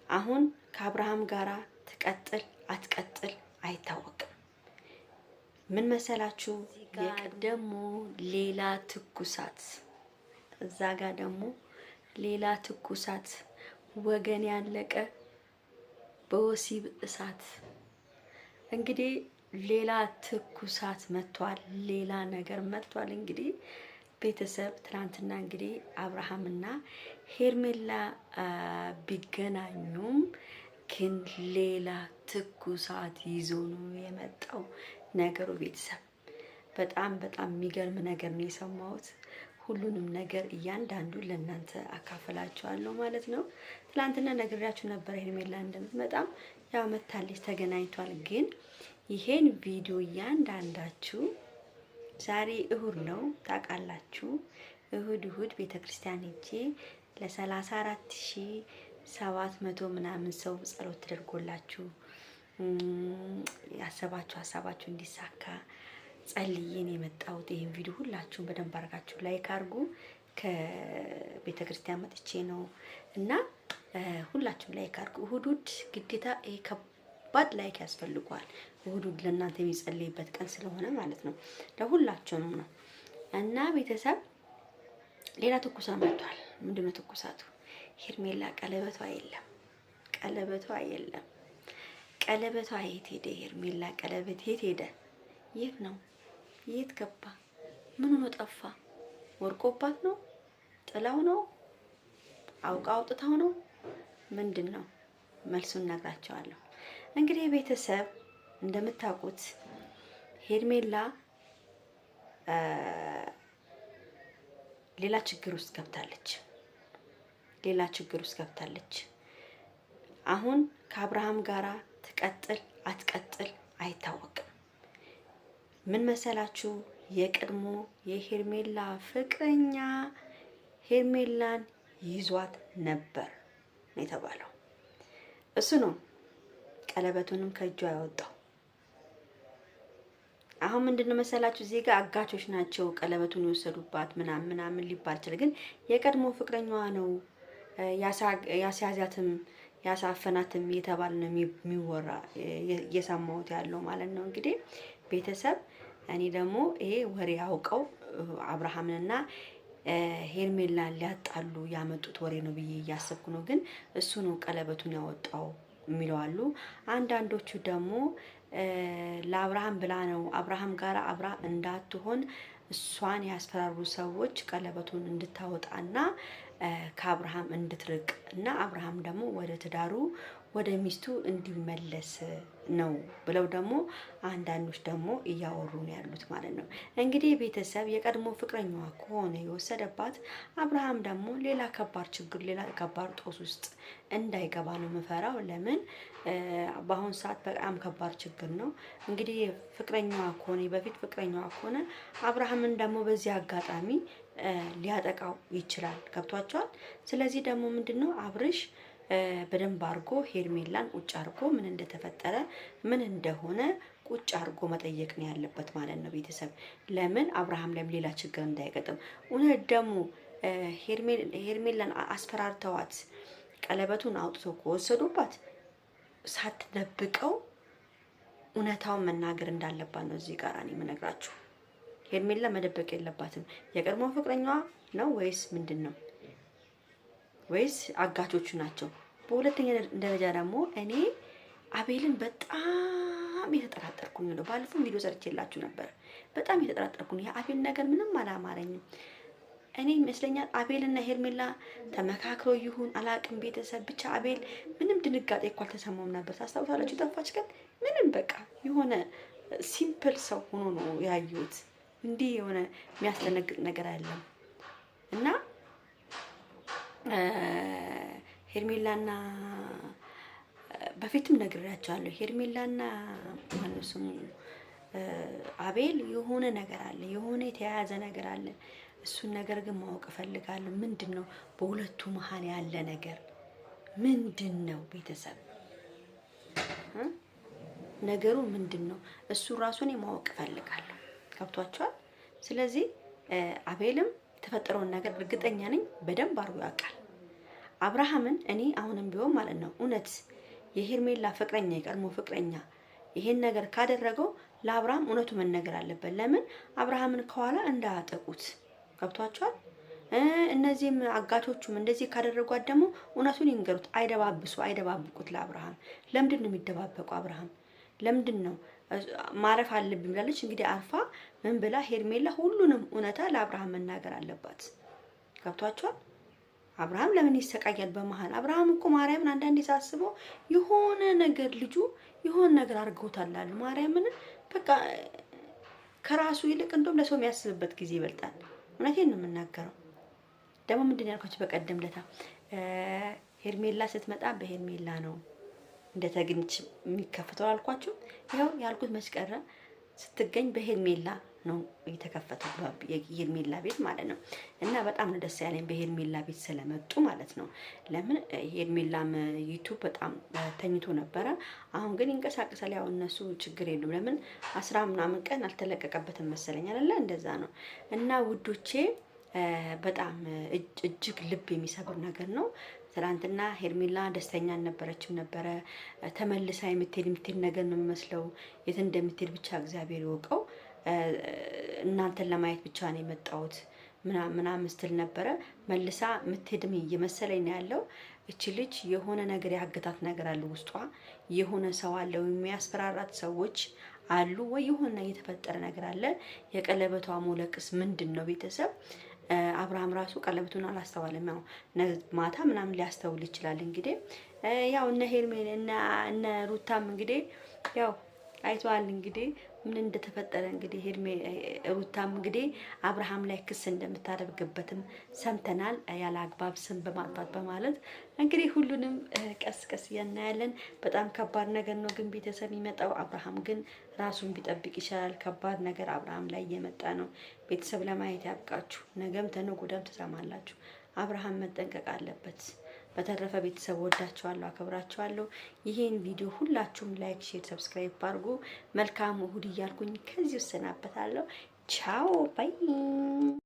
አሁን ከአብርሃም ጋራ ትቀጥል አትቀጥል አይታወቅም። ምን መሰላችሁ? ደግሞ ሌላ ትኩሳት፣ እዛ ጋር ደግሞ ሌላ ትኩሳት፣ ወገን ያለቀ በወሲብ እሳት። እንግዲህ ሌላ ትኩሳት መጥቷል፣ ሌላ ነገር መጥቷል። እንግዲህ ቤተሰብ ትናንትና እንግዲህ አብርሃምና ሄርሜላ ቢገናኙም ግን ሌላ ትኩሳት ይዞ ነው የመጣው ነገሩ። ቤተሰብ በጣም የሚገርም ነገር ነው የሰማሁት። ሁሉንም ነገር እያንዳንዱ ለእናንተ አካፈላችኋለሁ ማለት ነው። ትናንትና ነግሬያችሁ ነበር ሄርሜላ እንደምትመጣም፣ ያው መታለች፣ ተገናኝቷል። ግን ይሄን ቪዲዮ እያንዳንዳችሁ ዛሬ እሁድ ነው ታውቃላችሁ። እሁድ ቤተክርስቲያን ሄጄ ለ34,700 ምናምን ሰው ጸሎት ተደርጎላችሁ ያሰባችሁ ሀሳባችሁ እንዲሳካ ጸልዬን የመጣሁት። ይሄን ቪዲዮ ሁላችሁም በደንብ አድርጋችሁ ላይክ አድርጉ። ከቤተክርስቲያን መጥቼ ነው እና ሁላችሁም ላይክ አድርጉ። እሁድ ግዴታ ይሄ ከባድ ላይክ ያስፈልገዋል። እሁድ ለእናንተ የሚጸልይበት ቀን ስለሆነ ማለት ነው። ለሁላችሁም ነው እና ቤተሰብ ሌላ ትኩሳት መጥቷል። ምንድነው ትኩሳቱ? ሄርሜላ ቀለበቷ የለም፣ ቀለበቷ የለም። ቀለበቷ የት ሄደ? ሄርሜላ ቀለበት የት ሄደ? የት ነው? የት ገባ? ምን ሆኖ ጠፋ? ወርቆባት ነው? ጥላው ነው? አውቃ አውጥታው ነው? ምንድን ነው? መልሱን ነግራቸዋለሁ። እንግዲህ ቤተሰብ እንደምታውቁት ሄርሜላ ሌላ ችግር ውስጥ ገብታለች። ሌላ ችግር ውስጥ ገብታለች። አሁን ከአብርሃም ጋራ ትቀጥል አትቀጥል አይታወቅም። ምን መሰላችሁ? የቀድሞ የሄርሜላ ፍቅረኛ ሄርሜላን ይዟት ነበር ነው የተባለው። እሱ ነው ቀለበቱንም ከእጇ ያወጣው። አሁን ምንድነው መሰላችሁ? እዚህ ጋር አጋቾች ናቸው ቀለበቱን የወሰዱባት ምናምን ሊባል ይችላል። ግን የቀድሞ ፍቅረኛዋ ነው ያስያዛትም ያሳፈናትም የተባለ ነው የሚወራ እየሰማሁት ያለው ማለት ነው። እንግዲህ ቤተሰብ እኔ ደግሞ ይሄ ወሬ አውቀው አብርሃምንና ሄርሜላን ሊያጣሉ ያመጡት ወሬ ነው ብዬ እያሰብኩ ነው። ግን እሱ ነው ቀለበቱን ያወጣው የሚለው አሉ። አንዳንዶቹ ደግሞ ለአብርሃም ብላ ነው አብርሃም ጋር አብራ እንዳትሆን እሷን ያስፈራሩ ሰዎች ቀለበቱን እንድታወጣና ከአብርሃም እንድትርቅ እና አብርሃም ደግሞ ወደ ትዳሩ ወደ ሚስቱ እንዲመለስ ነው ብለው ደግሞ አንዳንዶች ደግሞ እያወሩ ነው ያሉት ማለት ነው። እንግዲህ ቤተሰብ የቀድሞ ፍቅረኛዋ ከሆነ የወሰደባት አብርሃም ደግሞ ሌላ ከባድ ችግር ሌላ ከባድ ጦስ ውስጥ እንዳይገባ ነው የምፈራው። ለምን በአሁን ሰዓት በጣም ከባድ ችግር ነው። እንግዲህ ፍቅረኛዋ ከሆነ በፊት ፍቅረኛዋ ከሆነ አብርሃምን ደግሞ በዚህ አጋጣሚ ሊያጠቃው ይችላል። ገብቷቸዋል። ስለዚህ ደግሞ ምንድነው አብርሽ በደንብ አድርጎ ሄርሜላን ቁጭ አድርጎ ምን እንደተፈጠረ ምን እንደሆነ ቁጭ አድርጎ መጠየቅ ነው ያለበት ማለት ነው። ቤተሰብ ለምን አብርሃም ላይም ሌላ ችግር እንዳይገጥም። እውነት ደግሞ ሄርሜላን አስፈራርተዋት ቀለበቱን አውጥቶ ከወሰዱባት ሳትደብቀው እውነታውን መናገር እንዳለባት ነው እዚህ ጋር እኔ የምነግራችሁ። ሄርሜላ መደበቅ የለባትም። የቀድሞ ፍቅረኛዋ ነው ወይስ ምንድን ነው? ወይስ አጋቾቹ ናቸው? በሁለተኛ ደረጃ ደግሞ እኔ አቤልን በጣም የተጠራጠርኩኝ ነው። ባለፈው ቪዲዮ ሰርቼላችሁ ነበር። በጣም የተጠራጠርኩኝ የአቤል ነገር ምንም አላማረኝም። እኔ ይመስለኛል አቤልና ሄርሜላ ተመካክሮ ይሁን አላቅም። ቤተሰብ ብቻ አቤል ምንም ድንጋጤ እኮ አልተሰማውም ነበር። ታስታውሳላችሁ? ጠፋች ቀን ምንም በቃ የሆነ ሲምፕል ሰው ሆኖ ነው ያዩት። እንዲህ የሆነ የሚያስደነግጥ ነገር አይደለም። እና ሄርሜላና በፊትም ነግሬያቸዋለሁ። ሄርሜላና ማነው ስሙ አቤል የሆነ ነገር አለ፣ የሆነ የተያያዘ ነገር አለ። እሱን ነገር ግን ማወቅ እፈልጋለሁ። ምንድነው በሁለቱ መሀል ያለ ነገር ምንድነው? ቤተሰብ ነገሩ ምንድነው? እሱ ራሱን ማወቅ እፈልጋለሁ። ገብቷቸዋል። ስለዚህ አቤልም የተፈጠረውን ነገር እርግጠኛ ነኝ በደንብ አድርጎ ያውቃል። አብርሃምን እኔ አሁንም ቢሆን ማለት ነው እውነት የሄርሜላ ፍቅረኛ የቀድሞ ፍቅረኛ ይሄን ነገር ካደረገው ለአብርሃም እውነቱ መነገር አለበት። ለምን አብርሃምን ከኋላ እንዳያጠቁት ገብቷቸዋል። እነዚህም አጋቾቹም እንደዚህ ካደረጓት ደግሞ እውነቱን ይንገሩት፣ አይደባብቁት ለአብርሃም። ለምንድን ነው የሚደባበቁ? አብርሃም ለምንድን ነው ማረፍ አለብኝ ብላለች። እንግዲህ አርፋ ምን ብላ ሄርሜላ ሁሉንም እውነታ ለአብርሃም መናገር አለባት። ገብቷቸዋል። አብርሃም ለምን ይሰቃያል በመሃል? አብርሃም እኮ ማርያምን አንዳንዴ ሳስበው የሆነ ነገር ልጁ የሆነ ነገር አድርገውታል አሉ ማርያምን። በቃ ከራሱ ይልቅ እንደውም ለሰው የሚያስብበት ጊዜ ይበልጣል። እውነቴን ነው የምናገረው። ደግሞ ምንድን ያልኳችሁ በቀደም ለታ ሄርሜላ ስትመጣ በሄርሜላ ነው እንደ ተግንች የሚከፈተው አልኳችሁ። ይኸው ያልኩት መስቀረ ስትገኝ በሄርሜላ ነው የተከፈተው የሄርሜላ ቤት ማለት ነው። እና በጣም ነው ደስ ያለኝ በሄርሜላ ቤት ስለመጡ ማለት ነው። ለምን ሄርሜላም ዩቲዩብ በጣም ተኝቶ ነበረ። አሁን ግን ይንቀሳቀሳል። ያው እነሱ ችግር የለም። ለምን 10 ምናምን ቀን አልተለቀቀበትም መሰለኝ አይደለ? እንደዛ ነው። እና ውዶቼ በጣም እጅግ ልብ የሚሰብር ነገር ነው። ትናንትና ሄርሜላ ደስተኛ አልነበረችም ነበረ። ተመልሳ የምትሄድ ነገር ነው የሚመስለው። የት እንደምትሄድ ብቻ እግዚአብሔር ይወቀው። እናንተን ለማየት ብቻ ነው የመጣሁት ምናምን ስትል ነበረ። መልሳ የምትሄድም እየመሰለኝ ነው ያለው። እቺ ልጅ የሆነ ነገር ያገታት ነገር አለ ውስጧ። የሆነ ሰው አለ፣ የሚያስፈራራት ሰዎች አሉ፣ ወይ የሆነ የተፈጠረ ነገር አለ። የቀለበቷ ሞለቅስ ምንድን ነው? ቤተሰብ አብርሃም ራሱ ቀለበቱን አላስተዋለም። ያው ማታ ምናምን ሊያስተውል ይችላል። እንግዲህ ያው እነ ሄርሜላ እነ ሩታም እንግዲህ ያው አይተዋል እንግዲህ ምን እንደተፈጠረ። እንግዲህ ሩታም እንግዲህ አብርሃም ላይ ክስ እንደምታደርግበትም ሰምተናል። ያለ አግባብ ስም በማጥፋት በማለት እንግዲህ ሁሉንም ቀስ ቀስ እናያለን። በጣም ከባድ ነገር ነው ግን ቤተሰብ የሚመጣው። አብርሃም ግን ራሱን ቢጠብቅ ይችላል። ከባድ ነገር አብርሃም ላይ እየመጣ ነው። ቤተሰብ ለማየት ያብቃችሁ። ነገም ተነገ ወዲያም ትሰማላችሁ። አብርሃም መጠንቀቅ አለበት። በተረፈ ቤተሰብ ወዳችኋለሁ፣ አከብራችኋለሁ። ይሄን ቪዲዮ ሁላችሁም ላይክ፣ ሼር፣ ሰብስክራይብ አድርጉ። መልካም እሁድ እያልኩኝ ከዚህ እሰናበታለሁ። ቻው ባይ